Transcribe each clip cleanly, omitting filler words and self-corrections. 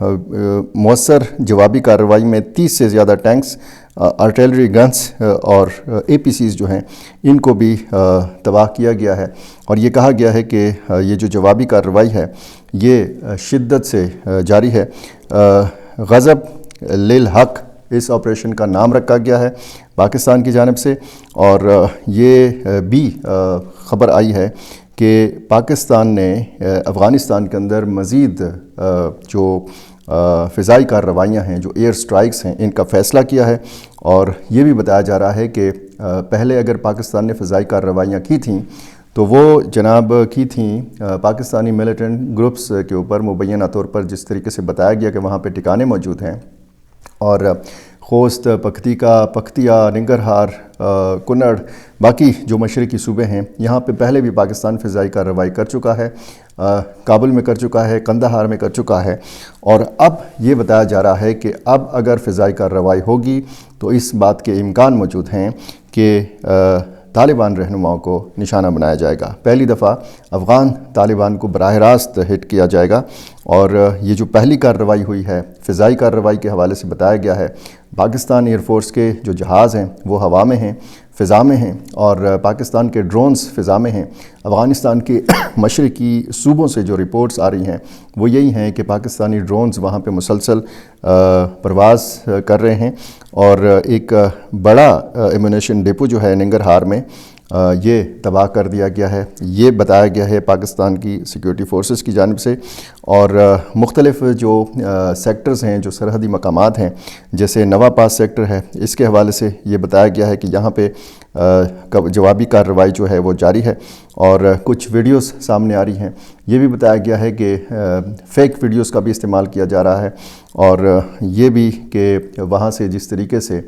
مؤثر جوابی کارروائی میں 30 سے زیادہ ٹینکس، آرٹلری گنز اور APCs جو ہیں ان کو بھی تباہ کیا گیا ہے، اور یہ کہا گیا ہے کہ یہ جو جوابی کارروائی ہے یہ شدت سے جاری ہے۔ غضب للحق اس آپریشن کا نام رکھا گیا ہے پاکستان کی جانب سے، اور یہ بھی خبر آئی ہے کہ پاکستان نے افغانستان کے اندر مزید جو فضائی کارروائیاں ہیں، جو ایئر سٹرائکس ہیں، ان کا فیصلہ کیا ہے، اور یہ بھی بتایا جا رہا ہے کہ پہلے اگر پاکستان نے فضائی کارروائیاں کی تھیں تو وہ جناب کی تھیں پاکستانی ملیٹنٹ گروپس کے اوپر، مبینہ طور پر جس طریقے سے بتایا گیا کہ وہاں پہ ٹھکانے موجود ہیں، اور خوست، پکتیکا، پکتیا، ننگرہار، کنڑ، باقی جو مشرقی صوبے ہیں یہاں پہ پہلے بھی پاکستان فضائی کارروائی کر چکا ہے، کابل میں کر چکا ہے، قندھار میں کر چکا ہے، اور اب یہ بتایا جا رہا ہے کہ اب اگر فضائی کارروائی ہوگی تو اس بات کے امکان موجود ہیں کہ طالبان رہنماؤں کو نشانہ بنایا جائے گا۔ پہلی دفعہ افغان طالبان کو براہ راست ہٹ کیا جائے گا، اور یہ جو پہلی کارروائی ہوئی ہے فضائی کارروائی کے حوالے سے بتایا گیا ہے، پاکستان ایئر فورس کے جو جہاز ہیں وہ ہوا میں ہیں، فضا میں ہیں، اور پاکستان کے ڈرونز فضا میں ہیں۔ افغانستان کے مشرقی صوبوں سے جو رپورٹس آ رہی ہیں وہ یہی ہیں کہ پاکستانی ڈرونز وہاں پہ مسلسل پرواز کر رہے ہیں، اور ایک بڑا ایمونیشن ڈپو جو ہے ننگرہار میں یہ تباہ کر دیا گیا ہے، یہ بتایا گیا ہے پاکستان کی سیکیورٹی فورسز کی جانب سے، اور مختلف جو سیکٹرز ہیں، جو سرحدی مقامات ہیں، جیسے نوا پاس سیکٹر ہے، اس کے حوالے سے یہ بتایا گیا ہے کہ یہاں پہ جوابی کارروائی جو ہے وہ جاری ہے، اور کچھ ویڈیوز سامنے آ رہی ہیں۔ یہ بھی بتایا گیا ہے کہ فیک ویڈیوز کا بھی استعمال کیا جا رہا ہے، اور یہ بھی کہ وہاں سے جس طریقے سے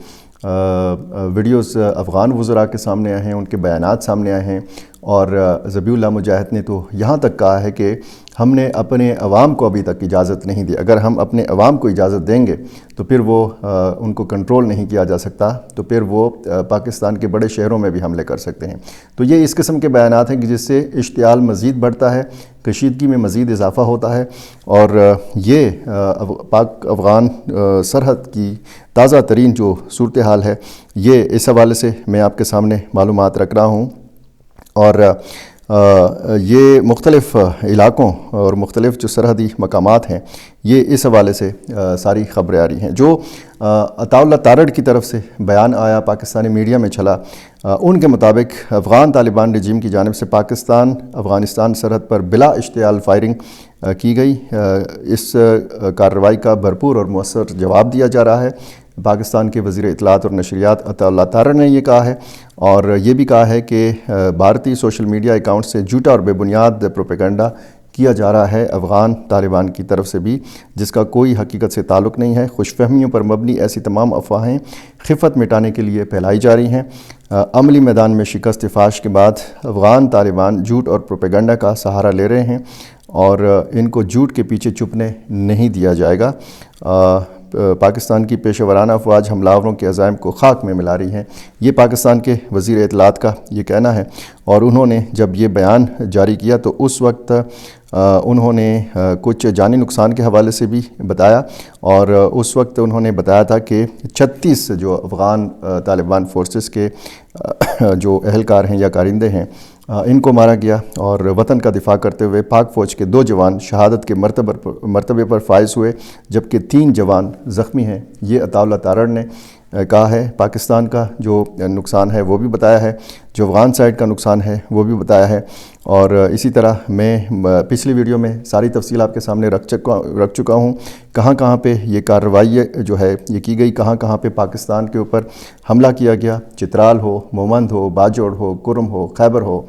ویڈیوز افغان وزراء کے سامنے آئے ہیں، ان کے بیانات سامنے آئے ہیں، اور ذبیح اللہ مجاہد نے تو یہاں تک کہا ہے کہ ہم نے اپنے عوام کو ابھی تک اجازت نہیں دی، اگر ہم اپنے عوام کو اجازت دیں گے تو پھر وہ ان کو کنٹرول نہیں کیا جا سکتا، تو پھر وہ پاکستان کے بڑے شہروں میں بھی حملے کر سکتے ہیں۔ تو یہ اس قسم کے بیانات ہیں کہ جس سے اشتعال مزید بڑھتا ہے، کشیدگی میں مزید اضافہ ہوتا ہے، اور یہ پاک افغان سرحد کی تازہ ترین جو صورتحال ہے یہ اس حوالے سے میں آپ کے سامنے معلومات رکھ رہا ہوں، اور یہ مختلف علاقوں اور مختلف جو سرحدی مقامات ہیں یہ اس حوالے سے ساری خبریں آ رہی ہیں۔ جو عطاء اللہ تارڑ کی طرف سے بیان آیا، پاکستانی میڈیا میں چلا، ان کے مطابق افغان طالبان رجیم کی جانب سے پاکستان افغانستان سرحد پر بلا اشتعال فائرنگ کی گئی۔ اس کارروائی کا بھرپور اور مؤثر جواب دیا جا رہا ہے۔ پاکستان کے وزیر اطلاعات اور نشریات عطاء اللہ تارڑ نے یہ کہا ہے، اور یہ بھی کہا ہے کہ بھارتی سوشل میڈیا اکاؤنٹ سے جھوٹا اور بے بنیاد پروپیگنڈا کیا جا رہا ہے افغان طالبان کی طرف سے بھی، جس کا کوئی حقیقت سے تعلق نہیں ہے۔ خوش فہمیوں پر مبنی ایسی تمام افواہیں خفت مٹانے کے لیے پھیلائی جا رہی ہیں۔ عملی میدان میں شکست فاش کے بعد افغان طالبان جھوٹ اور پروپیگنڈا کا سہارا لے رہے ہیں، اور ان کو جھوٹ کے پیچھے چھپنے نہیں دیا جائے گا۔ پاکستان کی پیشہ ورانہ افواج حملہ آوروں کے عزائم کو خاک میں ملا رہی ہیں، یہ پاکستان کے وزیر اطلاعات کا یہ کہنا ہے، اور انہوں نے جب یہ بیان جاری کیا تو اس وقت انہوں نے کچھ جانی نقصان کے حوالے سے بھی بتایا، اور اس وقت انہوں نے بتایا تھا کہ 36 جو افغان طالبان فورسز کے جو اہلکار ہیں یا کارندے ہیں ان کو مارا گیا، اور وطن کا دفاع کرتے ہوئے پاک فوج کے 2 جوان شہادت کے مرتبے پر فائز ہوئے، جبکہ 3 جوان زخمی ہیں۔ یہ عطاء اللہ تارڑ نے کہا ہے۔ پاکستان کا جو نقصان ہے وہ بھی بتایا ہے، جو افغان سائڈ کا نقصان ہے وہ بھی بتایا ہے، اور اسی طرح میں پچھلی ویڈیو میں ساری تفصیل آپ کے سامنے رکھ چکا ہوں، کہاں کہاں پہ یہ کارروائی جو ہے یہ کی گئی، کہاں کہاں پہ پاکستان کے اوپر حملہ کیا گیا، چترال ہو، مومند ہو، باجوڑ ہو، کرم ہو، خیبر ہو،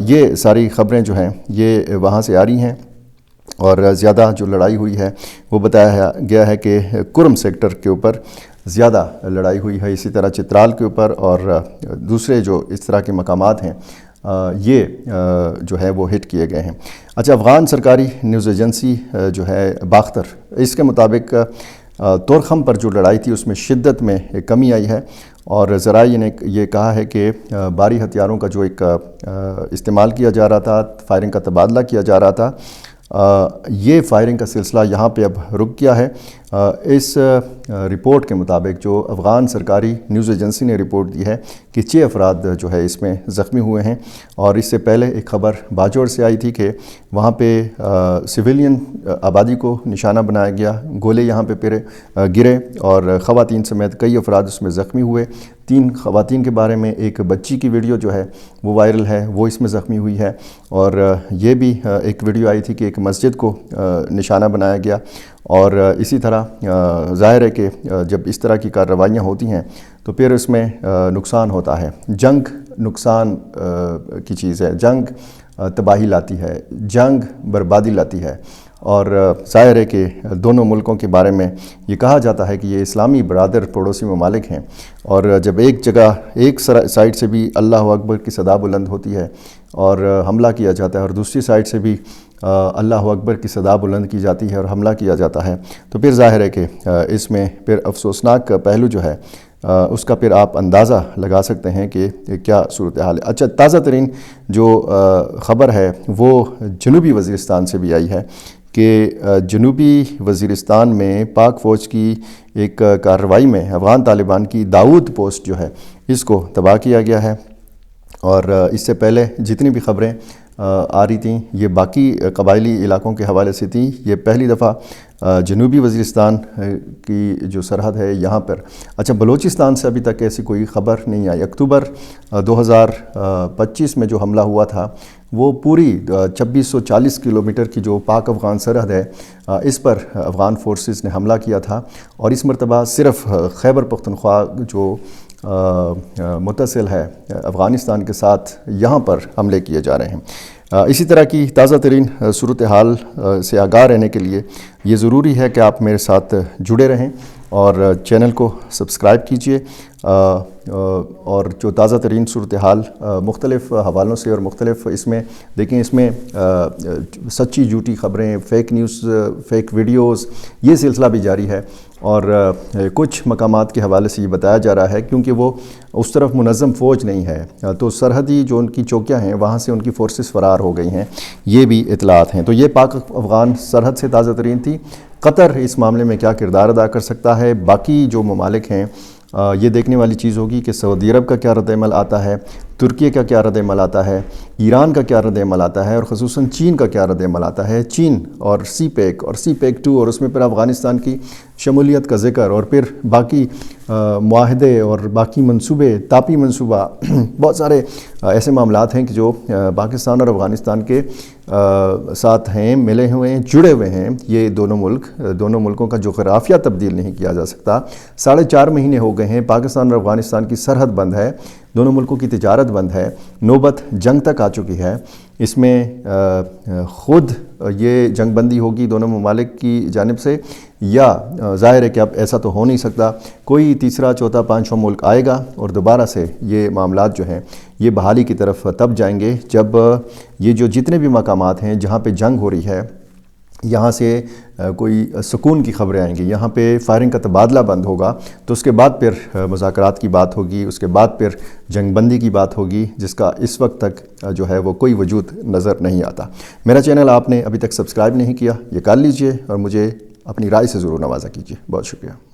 یہ ساری خبریں جو ہیں یہ وہاں سے آ رہی ہیں، اور زیادہ جو لڑائی ہوئی ہے وہ بتایا گیا ہے کہ کرم سیکٹر کے اوپر زیادہ لڑائی ہوئی ہے، اسی طرح چترال کے اوپر اور دوسرے جو اس طرح کے مقامات ہیں یہ جو ہے وہ ہٹ کیے گئے ہیں۔ اچھا، افغان سرکاری نیوز ایجنسی جو ہے باختر، اس کے مطابق تورخم پر جو لڑائی تھی اس میں شدت میں کمی آئی ہے، اور ذرائع نے یہ کہا ہے کہ بھاری ہتھیاروں کا جو ایک استعمال کیا جا رہا تھا، فائرنگ کا تبادلہ کیا جا رہا تھا، یہ فائرنگ کا سلسلہ یہاں پہ اب رک گیا ہے۔ اس رپورٹ کے مطابق جو افغان سرکاری نیوز ایجنسی نے رپورٹ دی ہے کہ 6 افراد جو ہے اس میں زخمی ہوئے ہیں، اور اس سے پہلے ایک خبر باجوڑ سے آئی تھی کہ وہاں پہ سویلین آبادی کو نشانہ بنایا گیا، گولے یہاں پہ گرے اور خواتین سمیت کئی افراد اس میں زخمی ہوئے۔ 3 خواتین کے بارے میں ایک بچی کی ویڈیو جو ہے وہ وائرل ہے، وہ اس میں زخمی ہوئی ہے، اور یہ بھی ایک ویڈیو آئی تھی کہ ایک مسجد کو نشانہ بنایا گیا۔ اور اسی طرح ظاہر ہے کہ جب اس طرح کی کارروائیاں ہوتی ہیں تو پھر اس میں نقصان ہوتا ہے۔ جنگ نقصان کی چیز ہے، جنگ تباہی لاتی ہے، جنگ بربادی لاتی ہے، اور ظاہر ہے کہ دونوں ملکوں کے بارے میں یہ کہا جاتا ہے کہ یہ اسلامی برادر پڑوسی ممالک ہیں، اور جب ایک جگہ ایک سائڈ سے بھی اللہ اکبر کی صدا بلند ہوتی ہے اور حملہ کیا جاتا ہے، اور دوسری سائڈ سے بھی اللہ اکبر کی صدا بلند کی جاتی ہے اور حملہ کیا جاتا ہے، تو پھر ظاہر ہے کہ اس میں پھر افسوسناک پہلو جو ہے اس کا پھر آپ اندازہ لگا سکتے ہیں کہ کیا صورتحال ہے۔ اچھا، تازہ ترین جو خبر ہے وہ جنوبی وزیرستان سے بھی آئی ہے کہ جنوبی وزیرستان میں پاک فوج کی ایک کارروائی میں افغان طالبان کی داؤد پوسٹ جو ہے اس کو تباہ کیا گیا ہے، اور اس سے پہلے جتنی بھی خبریں آ رہی تھیں یہ باقی قبائلی علاقوں کے حوالے سے تھیں۔ یہ پہلی دفعہ جنوبی وزیرستان کی جو سرحد ہے یہاں پر، اچھا بلوچستان سے ابھی تک ایسی کوئی خبر نہیں آئی۔ اکتوبر 2025 میں جو حملہ ہوا تھا وہ پوری 2640 کلومیٹر کی جو پاک افغان سرحد ہے اس پر افغان فورسز نے حملہ کیا تھا، اور اس مرتبہ صرف خیبر پختونخوا جو متصل ہے افغانستان کے ساتھ یہاں پر حملے کیے جا رہے ہیں۔ اسی طرح کی تازہ ترین صورتحال سے آگاہ رہنے کے لیے یہ ضروری ہے کہ آپ میرے ساتھ جڑے رہیں اور چینل کو سبسکرائب کیجئے، اور جو تازہ ترین صورتحال مختلف حوالوں سے اور مختلف اس میں دیکھیں، اس میں سچی جھوٹی خبریں، فیک نیوز، فیک ویڈیوز، یہ سلسلہ بھی جاری ہے، اور کچھ مقامات کے حوالے سے یہ بتایا جا رہا ہے کیونکہ وہ اس طرف منظم فوج نہیں ہے تو سرحدی جو ان کی چوکیاں ہیں وہاں سے ان کی فورسز فرار ہو گئی ہیں، یہ بھی اطلاعات ہیں۔ تو یہ پاک افغان سرحد سے تازہ ترین تھی۔ قطر اس معاملے میں کیا کردار ادا کر سکتا ہے، باقی جو ممالک ہیں یہ دیکھنے والی چیز ہوگی کہ سعودی عرب کا کیا رد عمل آتا ہے، ترکی کا کیا رد عمل آتا ہے، ایران کا کیا رد عمل آتا ہے، اور خصوصاً چین کا کیا رد عمل آتا ہے۔ چین اور سی پیک اور سی پیک 2 اور اس میں پھر افغانستان کی شمولیت کا ذکر، اور پھر باقی معاہدے اور باقی منصوبے، تاپی منصوبہ، بہت سارے ایسے معاملات ہیں کہ جو پاکستان اور افغانستان کے ساتھ ہیں، ملے ہوئے ہیں، جڑے ہوئے ہیں۔ یہ دونوں ملکوں کا جغرافیہ تبدیل نہیں کیا جا سکتا۔ 4.5 مہینے ہو گئے ہیں، پاکستان اور افغانستان کی سرحد بند ہے، دونوں ملکوں کی تجارت بند ہے، نوبت جنگ تک آ چکی ہے۔ اس میں خود یہ جنگ بندی ہوگی دونوں ممالک کی جانب سے، یا ظاہر ہے کہ اب ایسا تو ہو نہیں سکتا، کوئی تیسرا، چوتھا، پانچواں ملک آئے گا اور دوبارہ سے یہ معاملات جو ہیں یہ بحالی کی طرف تب جائیں گے جب یہ جو جتنے بھی مقامات ہیں جہاں پہ جنگ ہو رہی ہے یہاں سے کوئی سکون کی خبریں آئیں گی، یہاں پہ فائرنگ کا تبادلہ بند ہوگا، تو اس کے بعد پھر مذاکرات کی بات ہوگی، اس کے بعد پھر جنگ بندی کی بات ہوگی، جس کا اس وقت تک جو ہے وہ کوئی وجود نظر نہیں آتا۔ میرا چینل آپ نے ابھی تک سبسکرائب نہیں کیا، یہ کر لیجئے اور مجھے اپنی رائے سے ضرور نوازا کیجئے۔ بہت شکریہ۔